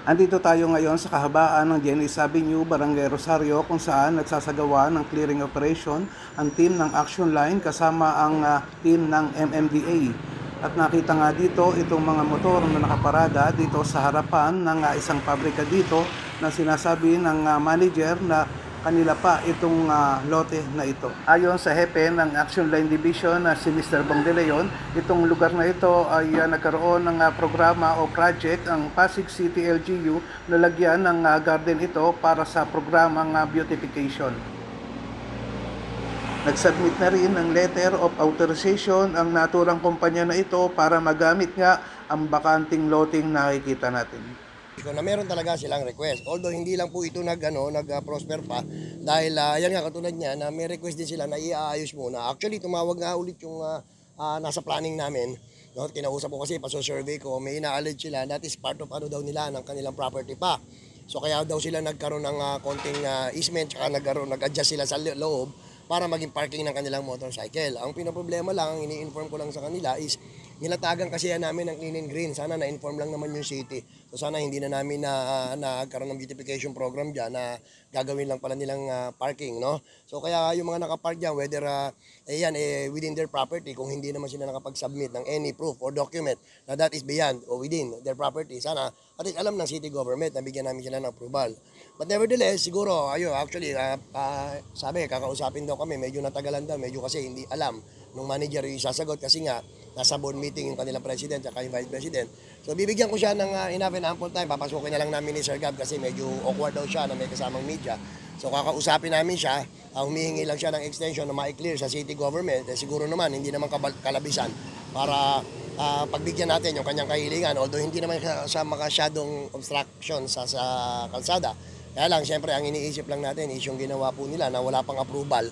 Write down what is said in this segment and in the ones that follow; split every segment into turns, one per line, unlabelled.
Andito tayo ngayon sa kahabaan ng Genes Avenue, Barangay Rosario, kung saan nagsasagawa ng clearing operation ang team ng Action Line kasama ang team ng MMDA. At nakita nga dito itong mga motor na nakaparada dito sa harapan ng isang pabrika dito na sinasabi ng manager na kanila pa itong lote na ito. Ayon sa hepe ng Action Line Division na si Mr. Bong De Leon, itong lugar na ito ay nagkaroon ng programa o project ang Pasig City LGU na lagyan ng garden ito para sa programang beautification. Nagsubmit na rin ng letter of authorization ang naturang kumpanya na ito para magamit nga ang bakanting loting nakikita natin.
Na meron talaga silang request. Although hindi lang po ito nag-prosper pa dahil yan nga katulad niya na may request din sila na iaayos muna. Actually tumawag nga ulit yung nasa planning namin. No, kinausap ko kasi paso-survey ko, may ina-allege sila that is part of daw nila ng kanilang property pa. So kaya daw sila nagkaroon ng konting easement tsaka nag-adjust sila sa loob para maging parking ng kanilang motorcycle. Ang pinoproblema lang, ini-inform ko lang sa kanila is nilatagan kasi yan namin ng clean and green. Sana na-inform lang naman yung city. So sana hindi na namin nagkaroon ng beautification program dyan na gagawin lang pala nilang parking. No? So kaya yung mga nakapark dyan, whether within their property, kung hindi naman sila nakapag-submit ng any proof or document na that is beyond or within their property, sana at least alam ng city government na bigyan namin sila ng approval. But nevertheless, siguro, sabi, kakausapin daw kami, medyo natagalan daw, medyo kasi hindi alam nung manager yung sasagot kasi nga, nasa board meeting yung kanilang president at yung vice president. So bibigyan ko siya ng enough and ample time, papasukin na lang namin ni Sir Gab kasi medyo awkward daw siya na may kasamang media. So kakausapin namin siya, humihingi lang siya ng extension na ma-clear sa city government, siguro naman, hindi naman kalabisan para pagbigyan natin yung kanyang kahilingan, although hindi naman siya makasyadong obstruction sa kalsada. Kaya lang, siyempre, ang iniisip lang natin is yung ginawa po nila na wala pang approval,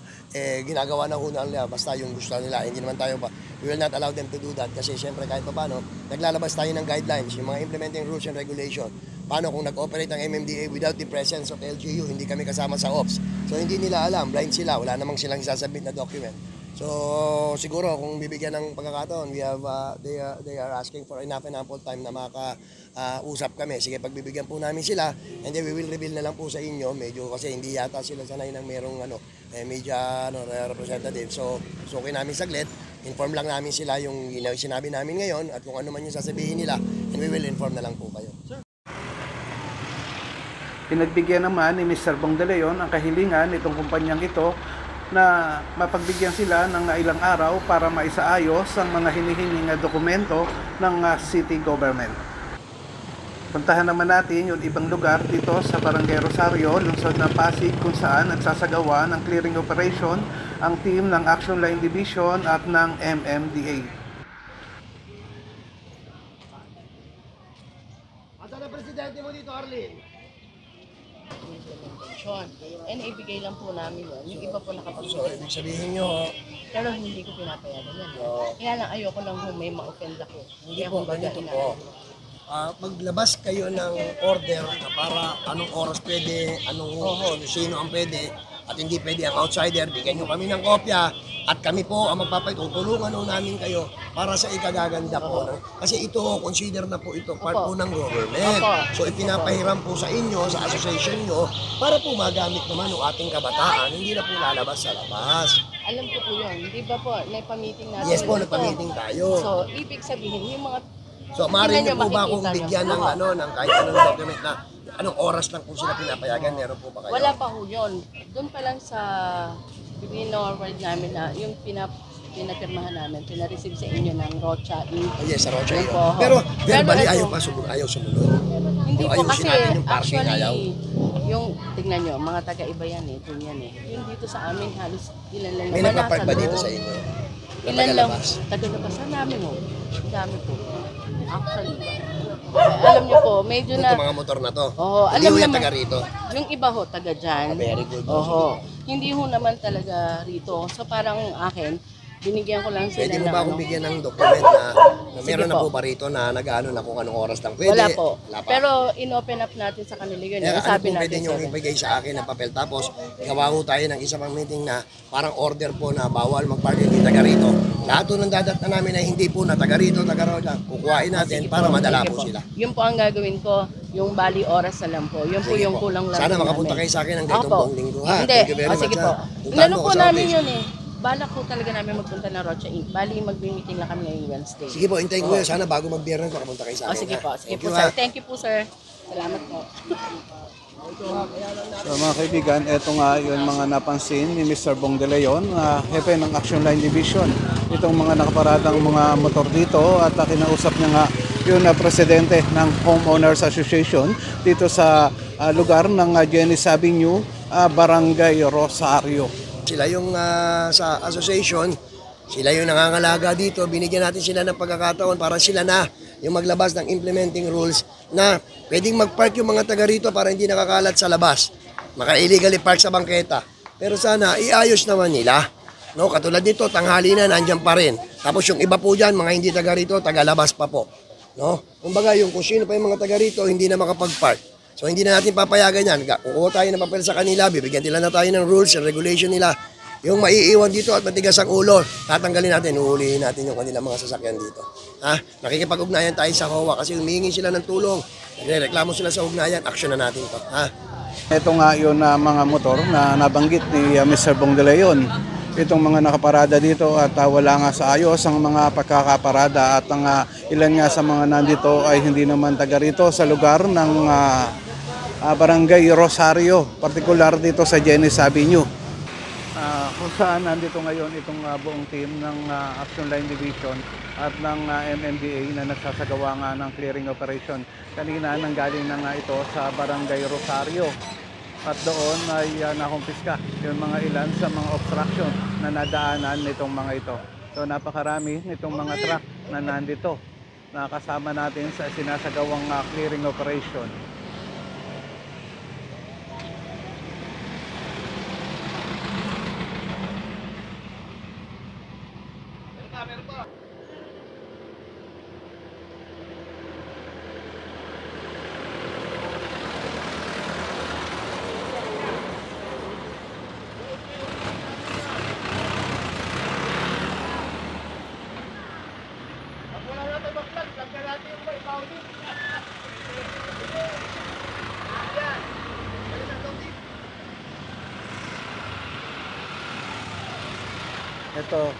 ginagawa na huna nila, basta yung gusto nila. Hindi naman tayo we will not allow them to do that kasi siyempre kahit pa paano, naglalabas tayo ng guidelines, yung mga implementing rules and regulation. Paano kung nag-operate ang MMDA without the presence of LGU, hindi kami kasama sa ops. So hindi nila alam, blind sila, wala namang silang isasubmit na document. So siguro kung bibigyan ng pagkakataon, they are asking for enough and ample time na makausap kami. Sige, pagbibigyan po namin sila and then we will reveal na lang po sa inyo. Medyo kasi hindi yata sila sanay ng merong media representative. So okay namin saglit. Inform lang namin sila yung sinabi namin ngayon at kung ano man yung sasabihin nila and we will inform na lang po kayo.
Pinagbigyan naman ni Mr. Bong De Leon ang kahilingan nitong kumpanyang ito na mapagbigyan sila ng ilang araw para maisaayos ang mga hinihinging dokumento ng city government. Puntahan naman natin yung ibang lugar dito sa Barangay Rosario, lungsod ng Pasig, kung saan nagsasagawa ng clearing operation ang team ng Action Line Division at ng MMDA.
Asa na presidente mo dito, Arlene?
Ibigay lang po namin yun. Yung iba po
So,
nakapag-sorry.
ibig sabihin nyo,
Pero hindi ko pinapayagan yan. Kaya lang ayoko lang kung may ma-offend ako.
hindi po, ganito po. Maglabas kayo ng order na para anong oras pwede, sino ang pwede, at hindi pwede ang outsider. Bigyan nyo kami ng kopya at kami po ang magpapatutulungan namin kayo para sa ikagaganda po. No? Kasi ito, consider na po ito part po ng government. So ipinapahiram po sa inyo, sa association nyo, para po magamit naman ng ating kabataan, hindi na po lalabas sa labas.
Alam ko po yun. Di ba po, nagpa-meeting natin.
Yes po, nagpa-meeting tayo.
So, ibig sabihin, yung mga...
So, maaari niyo po ba kung
makikita
bigyan
nyo?
ng kahit anong document na anong oras lang po sila pinapayagan? Meron po ba kayo?
Wala pa ho yun. Doon pa lang sa pinorward namin na yung pinapirmahan namin, pinareceive sa inyo ng Rocha Inc.
Yes, sa Rocha
Yun
yun.
po.
Pero verbally
ito-
ayaw sumunod.
Hindi po
Ayusin
kasi
natin yung parking, ayaw.
yung tignan nyo, mga taga-iba yan dun yan Yung dito sa amin halos ilan lang
May
naman
nagpapark
nasa
ba dito
loob.
sa inyo?
Ilan lang, taga-labasan namin Ang dami po. Actually. Alam nyo po, medyo
Ito
na,
mga motor na to.
Oo,
Hindi
alam
ho yan
naman.
taga rito.
yung iba ho, taga dyan.
Very good.
Oho. Hindi ho naman talaga rito. So parang akin, Binigyan ko lang sila
Pwede mo
ng
ba
ano.
akong bigyan ng document na meron na
po.
po ba rito na nag-ano na kung anong oras lang? Pwede.
Wala po.
Wala pa.
Pero in-open up natin sa kanila yun.
Kaya ano
Sabi
po pwede
natin
nyo
sa
ibigay sa akin ng papel tapos gawa ho tayo ng isa pang meeting na parang order po na bawal mag-parking hindi taga rito. Lahat po ng dadat na namin ay hindi po na taga rito, taga roon lang. Kukuhain natin para madala po sila.
Yun po ang gagawin ko. Yung bali oras na lang po. Yun po
Sige
yung
po.
kulang lang.
Sana
po
makapunta
namin.
kayo sa akin ng
Ako
ganitong
po.
buong linggo ha.
Hindi.
Thank you very much.
Sige
ha.
po.
Puntahan
Inano
mo
po
ako sa
namin
office.
yun eh. Balak po talaga namin magpunta ng Rocha Inc. Bali mag-meeting lang kami ngayong Wednesday.
Sige po, hintayin ko yun. Sana bago mag-biyernes makapunta kayo sa akin.
Sige
ha.
po. Sige
Thank
po
you,
sir.
ha.
Thank you po sir. Salamat po.
So mga kaibigan, ito nga yung mga napansin ni Mr. Bong De Leon, hepe ng Action Line Division. Itong mga nakaparadang mga motor dito at kinausap niya nga yung presidente ng Homeowners Association dito sa lugar ng Genis Avenue, Barangay Rosario.
Sila yung sa association, sila yung nangangalaga dito. Binigyan natin sila ng pagkakataon para sila na yung maglabas ng implementing rules na pwedeng mag-park yung mga taga rito para hindi nakakalat sa labas. Maka-illegally park sa bangketa. Pero sana iayos naman nila. No, katulad nito, tanghali na, nandiyan pa rin. Tapos yung iba po dyan, mga hindi taga rito, taga-labas pa po. No? Kumbaga, yung kung sino pa yung mga taga rito, hindi na makapag-park. So hindi na natin papayagan yan. Kukuha tayo ng papel sa kanila, bibigyan nila na tayo ng rules and regulation nila. Yung maiiwan dito at matigas ang ulo, tatanggalin natin, uhulihin natin yung kanilang mga sasakyan dito. Ha? Nakikipag-ugnayan tayo sa COA kasi humihingi sila ng tulong. Nagre-reklamo sila sa ugnayan, action na natin to. Ha?
Ito nga yun mga motor na nabanggit ni Mr. Bong De Leon. Itong mga nakaparada dito at wala nga sa ayos ang mga pagkakaparada at ang ilan nga sa mga nandito ay hindi naman taga rito sa lugar ng Barangay Rosario, partikular dito sa Genis Avenue. Kung saan nandito ngayon itong buong team ng Action Line Division at ng MMDA na nagsasagawa nga ng clearing operation. Kanina nanggaling na nga ito sa Barangay Rosario at doon ay nakumpiska yung mga ilan sa mga obstruction na nadaanan nitong mga ito. So napakarami nitong mga truck na nandito na kasama natin sa sinasagawang clearing operation.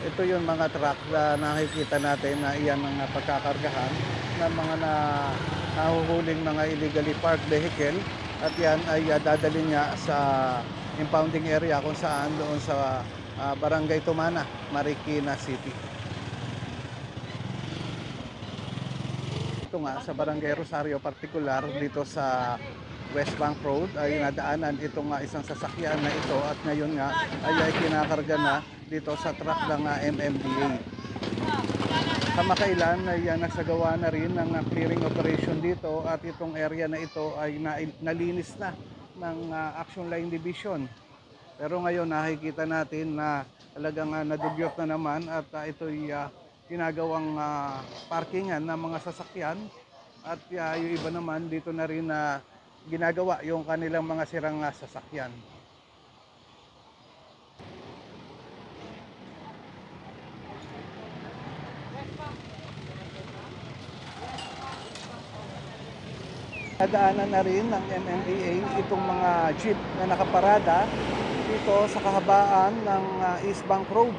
Ito yung mga truck na nakikita natin na iyan ang pagkakargahan ng mga nahuhuling mga illegally parked vehicle at yan ay dadalhin niya sa impounding area kung saan doon sa Barangay Tumana, Marikina City. Ito nga sa Barangay Rosario, partikular dito sa West Bank Road ay nadaanan itong isang sasakyan na ito at ngayon nga ay kinakarga na dito sa truck ng MMDA. Kamakailan ay nagsagawa na rin ng clearing operation dito at itong area na ito ay nalinis na ng Action Line Division. Pero ngayon nakikita natin na talagang nadugyot na naman at ito'y ginagawang parkingan ng mga sasakyan at yung iba naman dito na rin na ginagawa yung kanilang mga sirang sasakyan. Nadaanan na rin ng MMDA itong mga jeep na nakaparada dito sa kahabaan ng East Bank Road,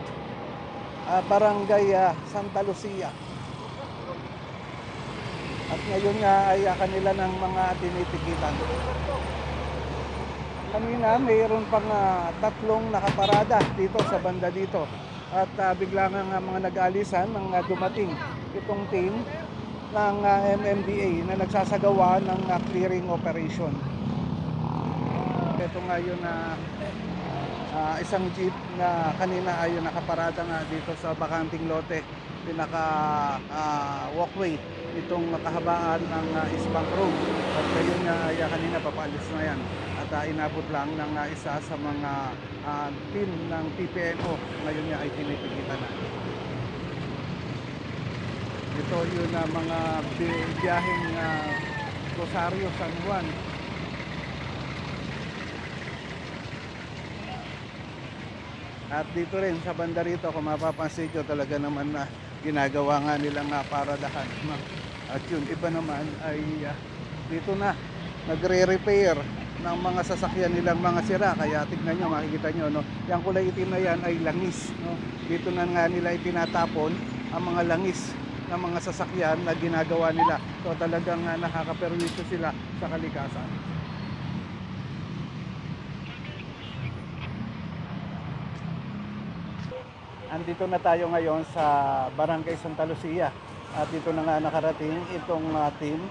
Barangay Santa Lucia. At ngayon nga ay kanila ng mga tinitikitan. Kanina mayroon pang tatlong nakaparada dito sa banda dito. At bigla nga mga nag-aalisan nang dumating itong team ng MMDA na nagsasagawa ng clearing operation. Ito nga yun na isang jeep na kanina ay nakaparada nga dito sa bakanting lote, pinaka walkway itong kahabaan ng East Bank Road. At ngayon nga ay kanina papaalis na yan at inabot lang ng isa sa mga team ng PPNO. Ngayon nga ay tinitikitan na. Ito yun na mga biyaheng Rosario, San Juan. At dito rin sa banda rito, kung mapapansin nyo, talaga naman na ginagawa nga nilang paradahan. At yun, iba naman ay dito na nagre-repair ng mga sasakyan nilang mga sira. Kaya tignan nyo, makikita nyo, no? Yung kulay itim na yan ay langis, no? Dito na nga nila itinatapon ang mga langis ng mga sasakyan na ginagawa nila. So talagang nakakaperwisyo sila sa kalikasan. Andito na tayo ngayon sa Barangay Santa Lucia at dito na nga nakarating itong team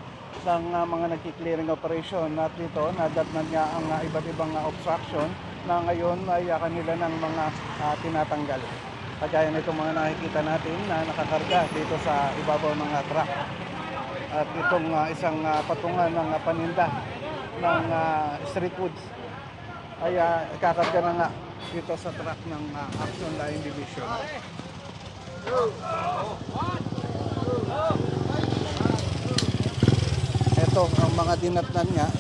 ng mga nagki-clearing operation at dito nadatnan nga ang iba't ibang obstruction na ngayon ay kanila ng mga tinatanggal. Kagaya nitong mga nakikita natin na nakakarga dito sa ibabaw ng truck. At itong isang patungan ng paninda ng street foods ay kakarga na nga dito sa truck ng Action Line Division. Ito ang mga dinatnan nga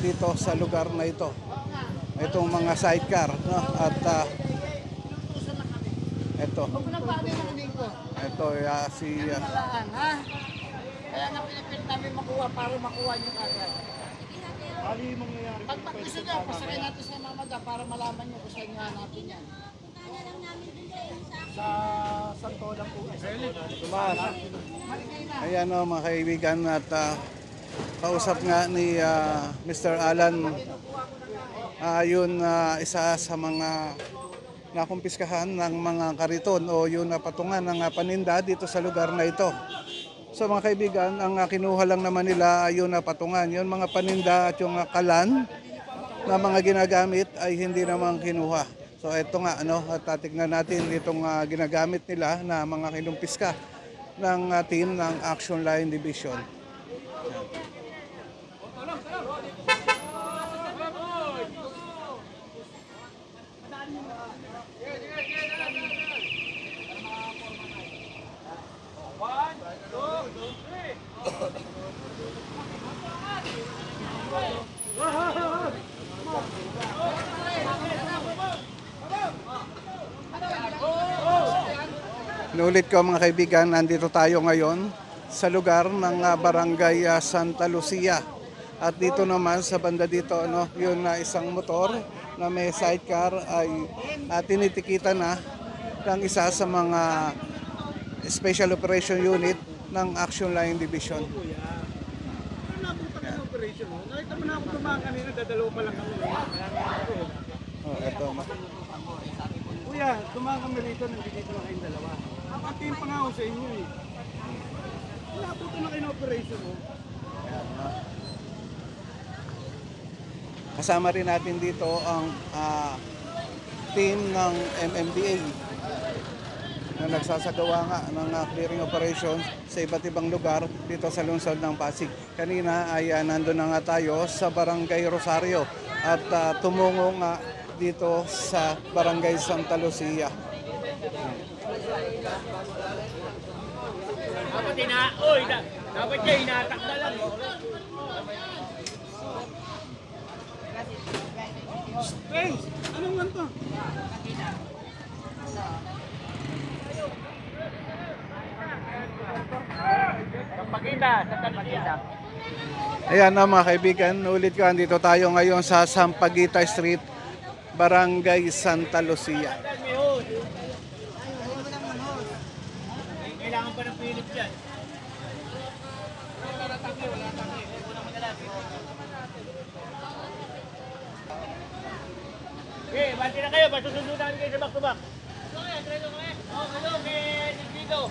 dito sa lugar na ito. Itong mga sidecar, no? At ito si
kaya nga pinipilit namin makuha para makuha nyo kagad. Pag gusto nyo, pasakay natin sa mamada para malaman nyo kung saan nga natin yan. Sa Santo lang po.
ayan o mga kaibigan at kausap nga ni Mr. Alan yun isa sa mga nakumpiskahan ng mga kariton o yun na patungan ng paninda dito sa lugar na ito. So mga kaibigan, ang kinuha lang naman nila ay yun na patungan. Yun mga paninda at yung kalan na mga ginagamit ay hindi naman kinuha. So ito nga, at tignan natin itong ginagamit nila na mga kinumpiska ng team ng Action Line Division. Inulit ko mga kaibigan, nandito tayo ngayon sa lugar ng Barangay Santa Lucia. At dito naman sa banda dito, yun na isang motor na may sidecar ay tinitikitan na ng isa sa mga Special Operation Unit ng Action Line Division.
Nakita mo na ako tumahan kanina, dadalaw pa lang kami.
Ito.
Kuya, tumahan kami rito, nandito na kayong dalawa. Apatiin pa nga ako sa inyo eh. Nabuto na kayo ng operation mo.
Kasama rin natin dito ang team ng MMDA na nagsasagawa nga ng clearing operations sa iba't ibang lugar dito sa lungsod ng Pasig. Kanina ay nandun na nga tayo sa Barangay Rosario at tumungo nga dito sa Barangay Santa Lucia.
Dapat kayo inatak na lang. Hey, anong ganito? Sampagita.
Ayan na mga kaibigan, ulit ko, andito tayo ngayon sa Sampaguita Street, Barangay Santa Lucia.
Kailangan pa ng Philip yan. Okay, bati na kayo, pasusunod namin kayo sa back to back. Okay, hello kay Nico.